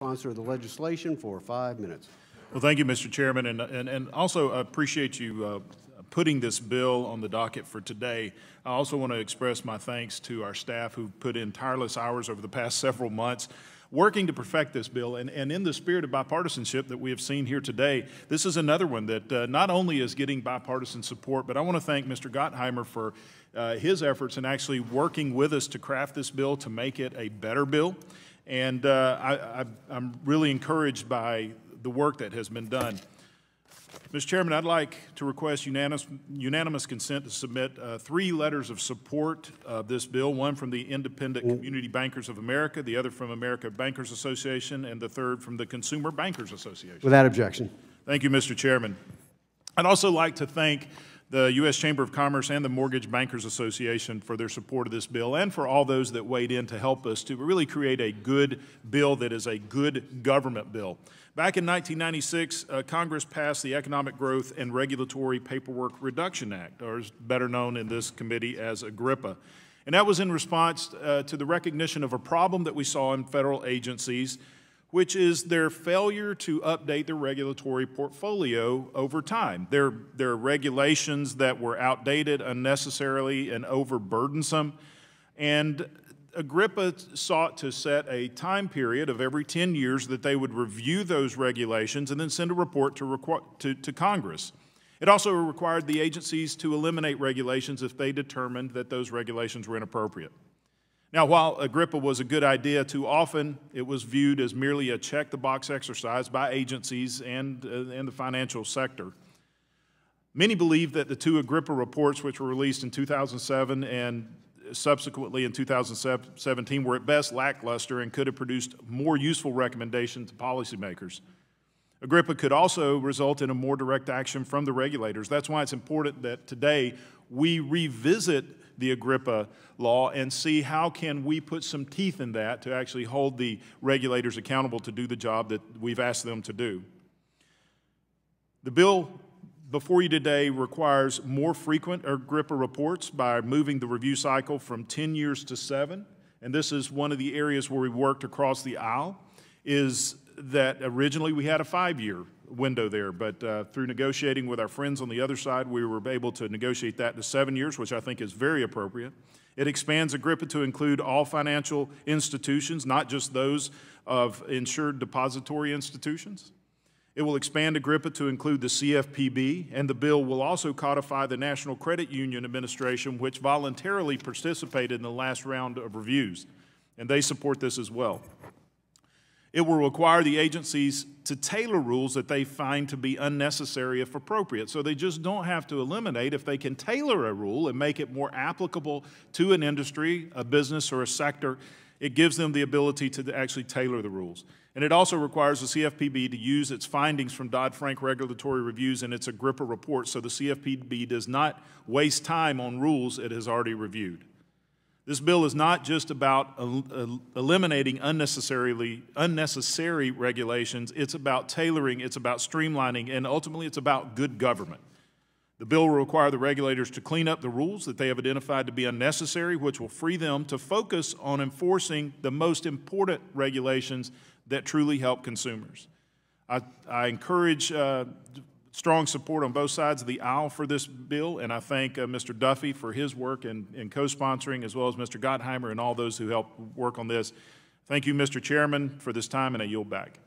Sponsor of the legislation for 5 minutes. Well, thank you, Mr. Chairman, and also appreciate you putting this bill on the docket for today. I also want to express my thanks to our staff who put in tireless hours over the past several months working to perfect this bill. And in the spirit of bipartisanship that we have seen here today, this is another one that not only is getting bipartisan support, but I want to thank Mr. Gottheimer for his efforts in actually working with us to craft this bill to make it a better bill. And I'm really encouraged by the work that has been done. Mr. Chairman, I'd like to request unanimous consent to submit 3 letters of support of this bill, one from the Independent Community Bankers of America, the other from American Bankers Association, and the third from the Consumer Bankers Association. Without objection. Thank you, Mr. Chairman. I'd also like to thank the U.S. Chamber of Commerce and the Mortgage Bankers Association for their support of this bill, and for all those that weighed in to help us to really create a good bill that is a good government bill. Back in 1996, Congress passed the Economic Growth and Regulatory Paperwork Reduction Act, or is better known in this committee as EGRPRA. And that was in response to the recognition of a problem that we saw in federal agencies, which is their failure to update their regulatory portfolio over time. There are regulations that were outdated unnecessarily and overburdensome, and EGRPRA sought to set a time period of every 10 years that they would review those regulations and then send a report to Congress. It also required the agencies to eliminate regulations if they determined that those regulations were inappropriate. Now, while EGRPRA was a good idea, too often it was viewed as merely a check-the-box exercise by agencies and the financial sector. Many believe that the 2 EGRPRA reports, which were released in 2007 and subsequently in 2017, were at best lackluster and could have produced more useful recommendations to policymakers. EGRPRA could also result in a more direct action from the regulators. That's why it's important that today we revisit the EGRPRA law and see how can we put some teeth in that to actually hold the regulators accountable to do the job that we've asked them to do. The bill before you today requires more frequent EGRPRA reports by moving the review cycle from 10 years to 7. And this is one of the areas where we worked across the aisle, is that originally we had a 5-year window there, but through negotiating with our friends on the other side, we were able to negotiate that to 7 years, which I think is very appropriate. It expands EGRPRA to include all financial institutions, not just those of insured depository institutions. It will expand EGRPRA to include the CFPB, and the bill will also codify the National Credit Union Administration, which voluntarily participated in the last round of reviews, and they support this as well. It will require the agencies to tailor rules that they find to be unnecessary if appropriate. So they just don't have to eliminate. If they can tailor a rule and make it more applicable to an industry, a business, or a sector, it gives them the ability to actually tailor the rules. And it also requires the CFPB to use its findings from Dodd-Frank regulatory reviews in its EGRPRA report, so the CFPB does not waste time on rules it has already reviewed. This bill is not just about eliminating unnecessary regulations. It's about tailoring, it's about streamlining, and ultimately it's about good government. The bill will require the regulators to clean up the rules that they have identified to be unnecessary, which will free them to focus on enforcing the most important regulations that truly help consumers. I encourage strong support on both sides of the aisle for this bill, and I thank Mr. Duffy for his work in co-sponsoring, as well as Mr. Gottheimer and all those who helped work on this. Thank you, Mr. Chairman, for this time, and I yield back.